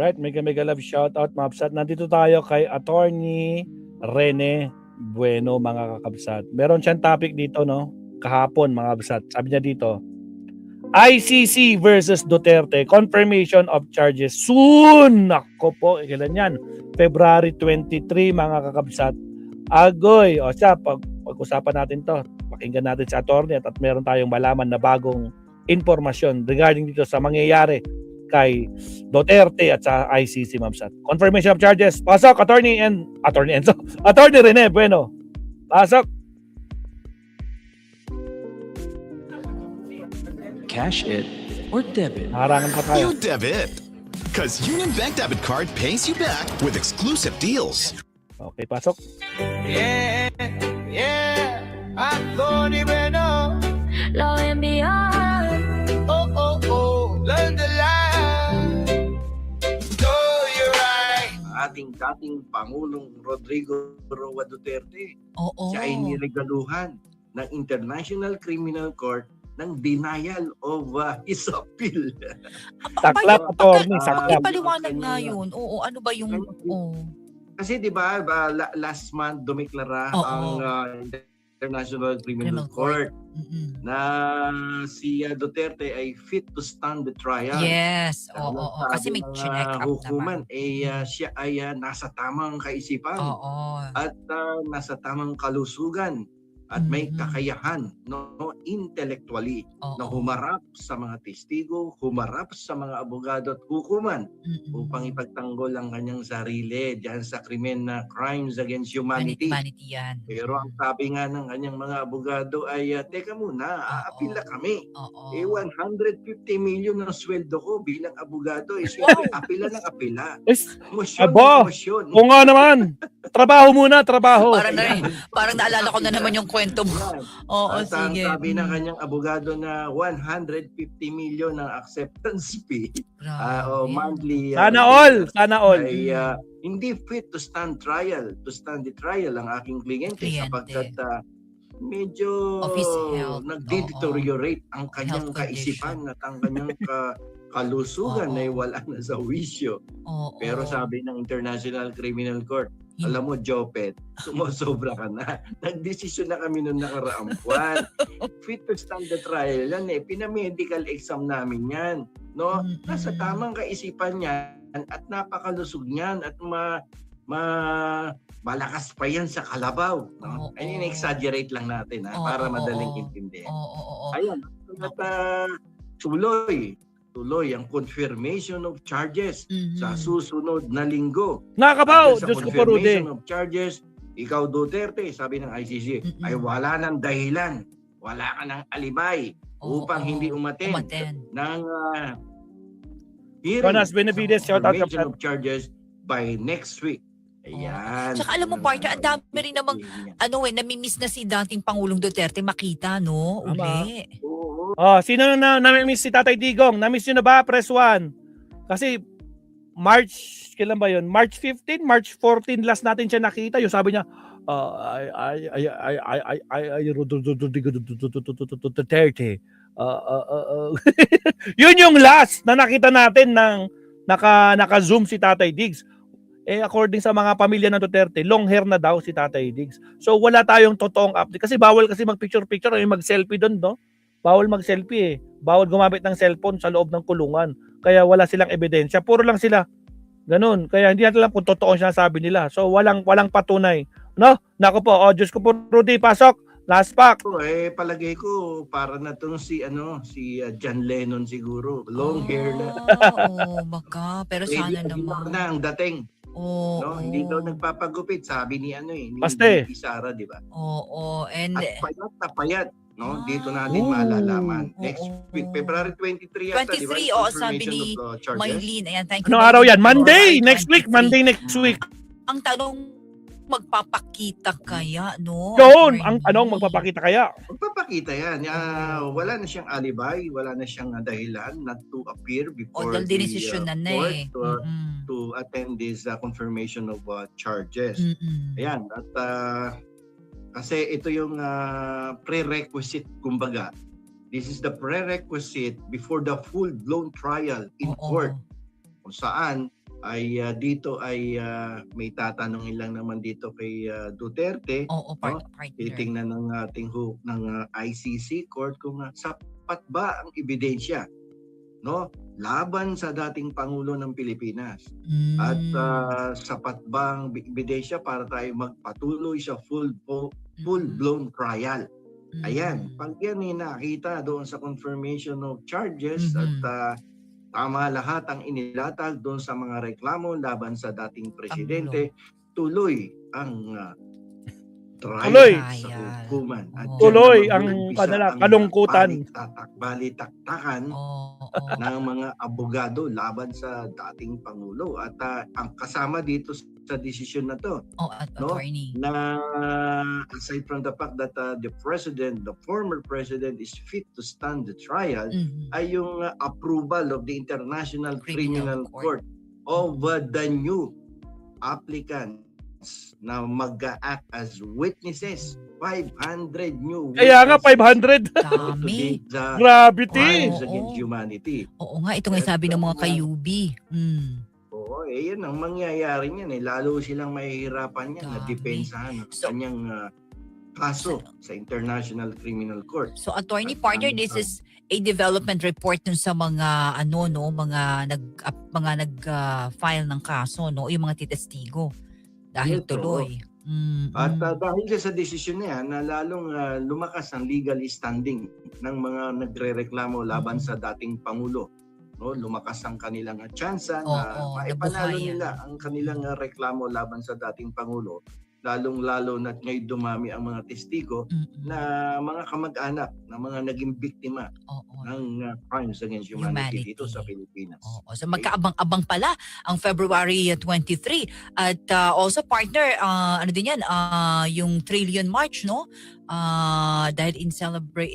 Alright, mega love shoutout mga kabsat. Nandito tayo kay Attorney Rene Bueno mga kakabsat. Meron siyang topic dito no, kahapon mga kabsat. Sabi niya dito, ICC versus Duterte, confirmation of charges soon. Nako po, kailan yan? February 23 mga kakabsat. Agoy, o siya, pag-usapan natin to. Pakinggan natin si attorney at meron tayong malaman na bagong informasyon regarding dito sa mangyayari kay Duterte at sa ICC, Mamsat. Confirmation of charges. Pasok, Attorney Enzo. Attorney Rene Bueno. Pasok. Cash it or debit? Harangan pa tayo. You debit. Because Union Bank Debit Card pays you back with exclusive deals. Okay, pasok. Yeah, Anthony Bueno. Lo enviar. Oh, learn the line. Know you're right. Ating dating Pangulong Rodrigo Roa Duterte. Oo. Siya ay niregaluhan ng International Criminal Court ng denial of his appeal. Saklap, attorney, saklap. Ipaliwanag nga yun. Oo, ano ba yung... Kasi di ba last month dumeklara ang International Criminal Court na si Duterte ay fit to stand the trial. Yes, oo. Kasi may check up hukuman naman. Siya ay nasa tamang kaisipan at nasa tamang kalusugan at may kakayahan intellectually na humarap sa mga testigo, humarap sa mga abogado at hukuman upang ipagtanggol ang kanyang sarili diyan sa krimen na crimes against humanity. Yan. Pero ang sabi nga ng kanyang mga abogado ay teka muna, aapila kami. 150 million ng sweldo ko bilang abogado. Siyempre, apila ng apila. Mosyon. Oo nga naman. Trabaho muna, trabaho. Parang naalala ko na naman yung kwento mo. Oo, sige. Sabi ng kanyang abogado na 150 million ng acceptance fee o monthly. Sana all. Ay hindi fit to stand the trial ang aking kliyente sapagkat medyo nagde-deteriorate ang kanyang kaisipan at ang kanyang kalusugan ay wala na sa wisyo. Pero sabi ng International Criminal Court, alam mo, Jopet, sumusobra ka na. Nagdesisyon na kami noong nakaraang buwan. Fit to stand the trial yan Pinamedical exam namin yan. No? Nasa tamang kaisipan niyan at napakalusog niyan at malakas pa yan sa kalabaw. No? In-exaggerate lang natin para madaling intindihan. Ayun. At tuloy ang confirmation of charges sa susunod na linggo. Nakakabaw! Sa Diyos ko po, Rudy. confirmation of charges, ikaw Duterte, sabi ng ICC, ay wala ng dahilan, wala ka ng alibay upang hindi umaten ng hearing Jonas Benavides, shout out confirmation of charges by next week. Ayan. Tsaka alam mo, partner, ang dami rin namang, namimiss na si dating Pangulong Duterte makita, no? Uli. Sino na nami-miss si Tatay Digong? Na-miss nyo na ba? Press 1. Kasi March, kailan ba yun? March 15, March 14 last natin siya nakita. Yung sabi niya, Duterte. Yun yung last na nakita natin ng naka-zoom si Tatay Diggs. According sa mga pamilya ng Duterte, long hair na daw si Tatay Diggs. So wala tayong totoong update. Kasi bawal kasi mag-picture-picture o mag-selfie doon, no? Bawal mag-selfie Bawal gumamit ng cellphone sa loob ng kulungan. Kaya wala silang ebidensya. Puro lang sila. Ganun. Kaya hindi natin alam kung totoo siya sabi nila. So walang patunay. No? Nako po. Diyos ko po, Rudy, pasok. Last pack. Palagay ko para na tong si John Lennon siguro. Long hair na. Baka. Pero sana naman. Na ang dating. Hindi daw nagpapagupit, sabi ni ni Sara, di ba? And at payat. No, dito natin malalaman. Next week, February 23 yata, di ba? 23, sabi ni Maylene. Ayan, thank you. Anong araw yan? Monday! Next week! Monday next week. Ang tanong, magpapakita kaya, no? Doon! Ang tanong, magpapakita kaya? Magpapakita yan. Wala na siyang alibay, wala na siyang dahilan not to appear before the court to attend this confirmation of charges. Ayan, at kasi ito yung prerequisite, kumbaga. This is the prerequisite before the full-blown trial in court. Kung saan ay dito ay may tatanungin lang naman dito kay Duterte. Oo, partner. Titingnan ng ating ICC court kung sapat ba ang ebidensya, no, laban sa dating Pangulo ng Pilipinas. At sapat ba ang ebidensya para tayo magpatuloy sa full-blown trial. Ayan, pag yan nakita doon sa confirmation of charges at tama lahat ang inilatag doon sa mga reklamo laban sa dating presidente, tuloy ang Tuloy. trial sa hukuman. At Oo. dyan Tuloy naman ang umpisa kanila, ang kalungkutan. balitaktakan ng mga abogado laban sa dating Pangulo. At ang kasama dito sa desisyon na to, attorney. na aside from the fact that the former president is fit to stand the trial, ay yung approval of the International Criminal Court of the new applicants na mag-act as witnesses. 500 new Kaya nga 500. Dami. Gravity. Crimes against humanity. Oo nga, ito nga sabi ng mga kayubi. Oo, yan ang mangyayari niyan. Lalo silang mahihirapan yan na Dami. depensahan ang So, kanyang kaso sa International Criminal Court. So attorney partner, this is a development report dun sa mga mga nag-file ng kaso, no, yung mga titestigo dahil Yes, tuloy. At dahil sa desisyon niya na lalong lumakas ang legal standing ng mga nagrereklamo laban sa dating Pangulo. No, lumakas ang kanilang tsansa na maipanalo nabuhayan. nila ang kanilang reklamo laban sa dating Pangulo. Lalong-lalo na't ngayon dumami ang mga testigo na mga kamag-anak na mga naging biktima ng crimes against humanity dito sa Pilipinas. So magkaabang-abang pala ang February 23 at also partner ano din yan yung Trillion March, no? Dahil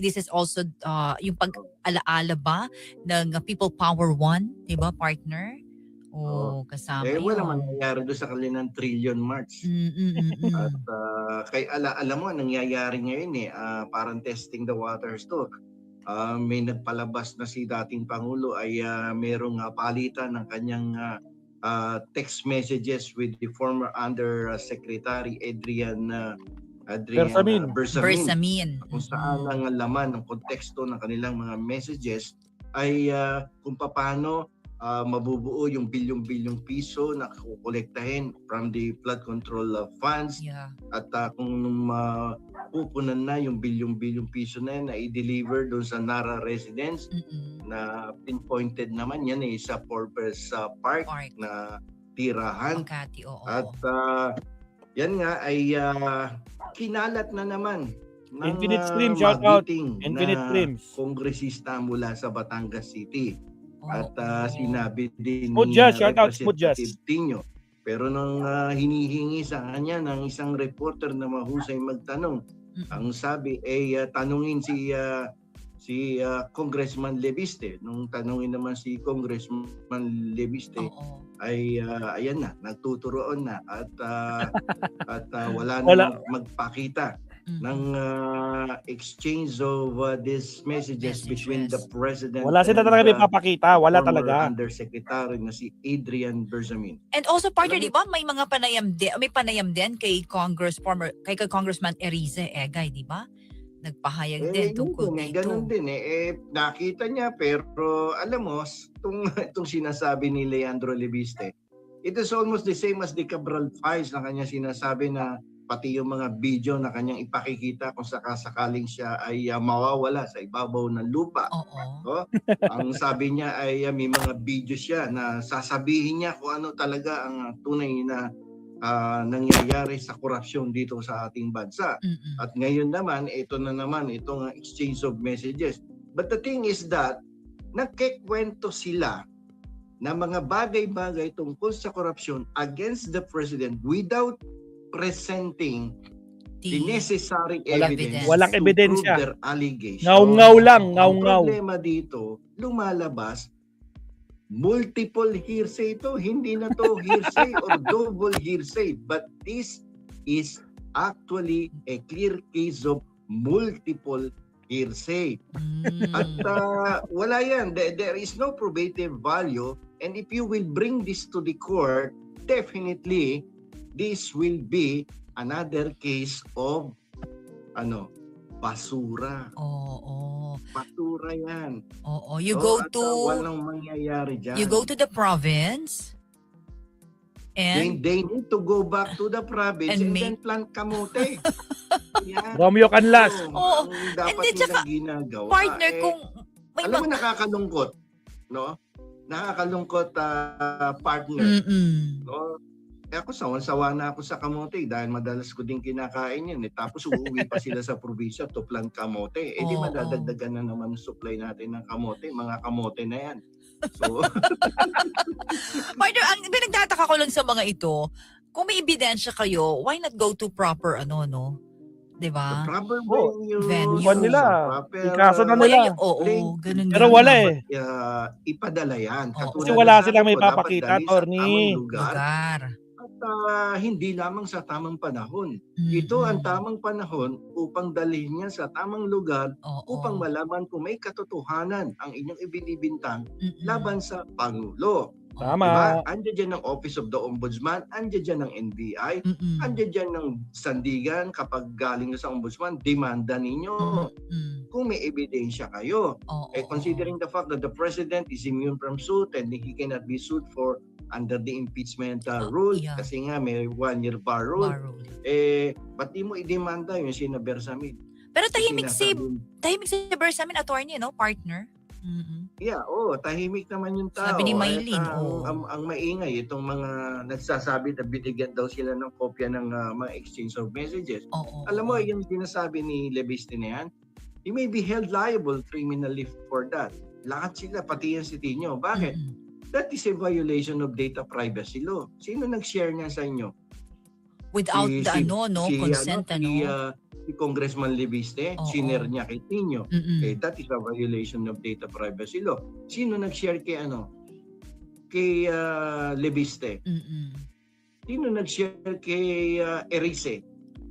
this is also yung pag-alaala ba ng People Power 1, 'di ba partner? Kasama wala yun. mangyayari doon sa kanilang Trillion March. At kay alam mo nangyayari ngayon parang testing the waters to. May nagpalabas na si dating Pangulo ay merong palitan ng kanyang text messages with the former Undersecretary Adrian Bersamin. Kung saan ang laman ng konteksto ng kanilang mga messages ay kung paano mabubuo yung bilyong-bilyong piso na kukolektahin from the flood control funds. At kung pupunan na yung bilyong-bilyong piso na yan na i-deliver doon sa Nara residence na pinpointed naman yan sa Forbes Park na tirahan. Makati, At yan nga ay kinalat na naman ng Infinite Stream, shout out. magiting Infinite na Streams. kongresista mula sa Batangas City. At sinabi din Smudjas, ni shout out Smudjas. Representative Tino. Pero nung hinihingi sa kanya ng isang reporter na mahusay magtanong, ang sabi tanungin si Congressman Leviste. Nung tanungin naman si Congressman Leviste, ay ayan na, nagtuturoon na at wala na magpakita ng exchange of these messages between the president Wala sila talaga ipapakita. Wala former talaga. Undersecretary na si Adrian Bersamin. And also partner, di ba, may mga panayam din kay Congressman Erice Egay, di ba? Nagpahayag din tungkol dito. Ganun din nakita niya pero alam mo itong sinasabi ni Leandro Leviste, it is almost the same as the Cabral files na kanya sinasabi na pati yung mga video na kanyang ipakikita kung sakasakaling siya ay mawawala sa ibabaw ng lupa. Ang sabi niya ay may mga video siya na sasabihin niya kung ano talaga ang tunay na nangyayari sa korupsyon dito sa ating bansa. At ngayon naman, itong exchange of messages. But the thing is that, nagkikwento sila na mga bagay-bagay tungkol sa korupsyon against the president without presenting the necessary evidence Walang to ebidensya. prove their allegation. Ngaw-ngaw lang, ngaw-ngaw. Ang problema dito, lumalabas, multiple hearsay ito. Hindi na to hearsay or double hearsay. But this is actually a clear case of multiple hearsay. At wala yan. There is no probative value And if you will bring this to the court, definitely this will be another case of basura. Oo. Basura yan. Oo. You No? go At, to walang mangyayari dyan. you go to the province and They need to go back to the province And and, make- then plant kamote. Yan. Romeo Canlas. Oo. Ang dapat Hindi, tsaka, nilang ginagawa. partner, kung may alam mo, nakakalungkot. No? Nakakalungkot, partner. Mm-mm. No? Ako, sawan-sawa na ako sa kamote dahil madalas ko din kinakain yan. Tapos uuwi pa sila sa probinsya to plant kamote. Di Oo. madadagdagan na naman ang supply natin ng kamote. Mga kamote na yan. So, Partner, ang pinagtataka ko lang sa mga ito, kung may ebidensya kayo, why not go to proper no? 'Di ba? proper Oh, venue. Buwan nila. proper, Ikaso na Wala nila. yung, oo, link. ganun Pero nga. wala eh. Ipadala yan. Oo. Katulad Kasi wala ng silang sabi may ko, dapat papakita, dalhin sa attorney. tamang lugar. Lugar. At hindi lamang sa tamang panahon. Mm-mm. Ito ang tamang panahon upang dalhin niya sa tamang lugar Oo. upang malaman kung may katotohanan ang inyong ibinibintang Mm-mm. laban sa Pangulo. Tama. Diba? Andiyan dyan ng Office of the Ombudsman, andiyan dyan ng NBI, Mm-mm. andiyan dyan ng sandigan kapag galing na sa Ombudsman, demanda ninyo Mm-mm. kung may ebidensya kayo. Oo. Considering the fact that the President is immune from suit and he cannot be sued for under the impeachment rule Yeah. kasi nga may 1-year bar rule. Bar rule. Ba't di mo idemanda yung sina Bersamin? Pero tahimik si Sinasabi- Bersamin attorney, no, partner? Mm-mm. Yeah, tahimik naman yung tao. Sabi ni At, Maylin, ang maingay, itong mga nagsasabi na binigyan daw sila ng kopya ng mga exchange of messages. Oo. Alam mo, yung sinasabi ni Lebiste na yan, he may be held liable criminally for that. Lahat sila, pati yan si Tino. Bakit? Mm-mm. That is a violation of data privacy law. Sino nag-share niya sa inyo? Without the consent, Si Congressman Lebiste, Oo. shiner niya kay Tino. Mm-mm. That is a violation of data privacy law. Sino nag-share kay Kay Lebiste? Mm-mm. Sino nag-share kay Erice?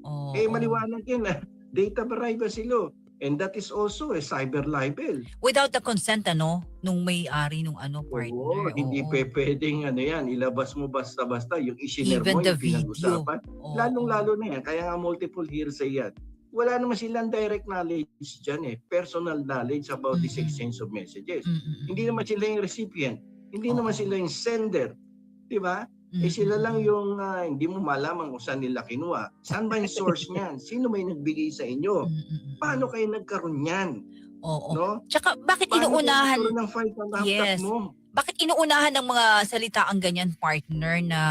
Oo. Maliwanag yan data privacy law. And that is also a cyber libel. Without the consent, nung may-ari nung partner. Oo, hindi Oo. pwedeng ilabas mo basta-basta yung isinare Even mo, the yung pinag-usapan. Oo. Lalong-lalo na yan. Kaya nga multiple hearsay yan. Wala naman silang direct knowledge dyan personal knowledge about this Mm-mm. exchange of messages. Mm-mm. Hindi naman sila yung recipient. Hindi Oo. naman sila yung sender. Di ba? Sila lang yung hindi mo malaman kung saan nila kinuha. Saan ba yung source niyan? Sino may nagbigay sa inyo? Mm-mm. Paano kayo nagkaroon yan? Oo. No? Tsaka bakit Paano inuunahan, kayo nagkaroon ng fight on laptop Yes. mo? bakit inuunahan ng mga salita ang ganyan, partner, na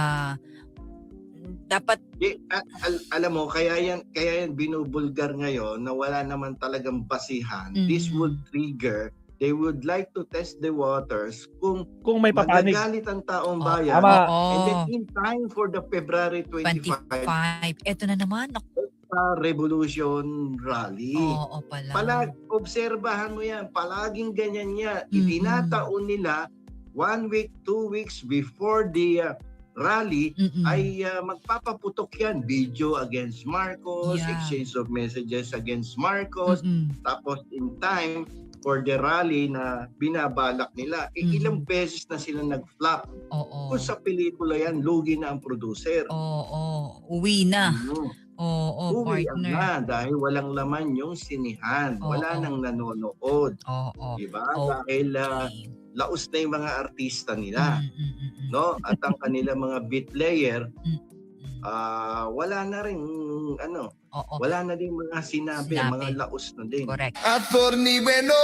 dapat Alam mo, kaya yan binubulgar ngayon na wala naman talagang basihan. This Mm. would trigger, they would like to test the waters kung Kung may papanig. magagalit ang taong Oo. bayan. Tama. And then Oo. in time for the February 25 25. Eto na naman. Revolution Rally. Oo pala. Obserbahan mo yan. Palaging ganyan yan. Mm-mm. Itinataon nila 1 week, 2 weeks before the rally Mm-mm. ay magpapaputok yan. Video against Marcos, Yeah. exchange of messages against Marcos. Mm-mm. Tapos in time for the rally na binabalak nila, ilang beses na sila nag-flop. Oo. Kung sa pelikula yan, lugi na ang producer. Oo. Uwi na. Oo, Uwi partner. na dahil walang laman yung sinihan. Wala Oo. nang nanonood. Oo. Diba? Okay. Dahil laos na yung mga artista nila. No? At ang kanila mga beat player, wala na rin Oo. wala na din mga sinabi. Mga laos na din. Correct. Attorney Bueno,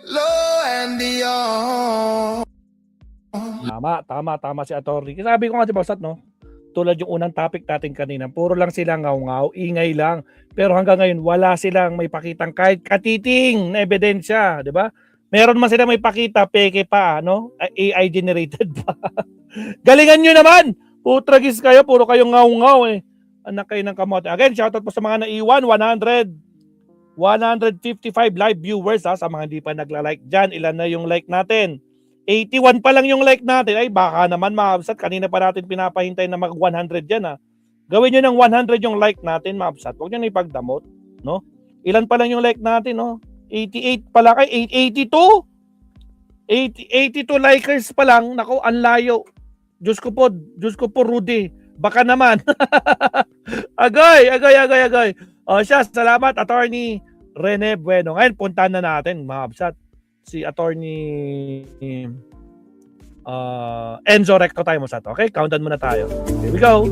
Law and the Tama si attorney. Kasi sabi ko nga, diba, Sat, no? Tulad yung unang topic natin kanina, puro lang sila ngaw-ngaw, ingay lang. Pero hanggang ngayon, wala silang may pakitang kahit katiting na ebidensya, di ba? Meron man sila may pakita, peke pa, no? AI generated pa. Galingan nyo naman! Putragis kayo, puro kayong ngaw-ngaw eh. Anak kayo ng kamote. Again, shoutout po sa mga naiwan, 155 live viewers sa mga hindi pa nagla-like dyan. Ilan na yung like natin? 81 pa lang yung like natin. Ay, baka naman maabsat. Kanina pa natin pinapahintay na mag 100 yan, ha. Gawin nyo ng 100 yung like natin, maabsat. Huwag nyo na ipagdamot, no? Ilan pa lang yung like natin, no? 88 pala kayo. 882? 82 likers pa lang. Nako, ang layo. Diyos ko po, Rudy. Baka naman. Agay. O siya, salamat, Attorney Rene Bueno. Ngayon, puntahan na natin, mga kabsat, si Attorney Enzo Recto tayo mo sa to. Okay, countan muna tayo. Here we go.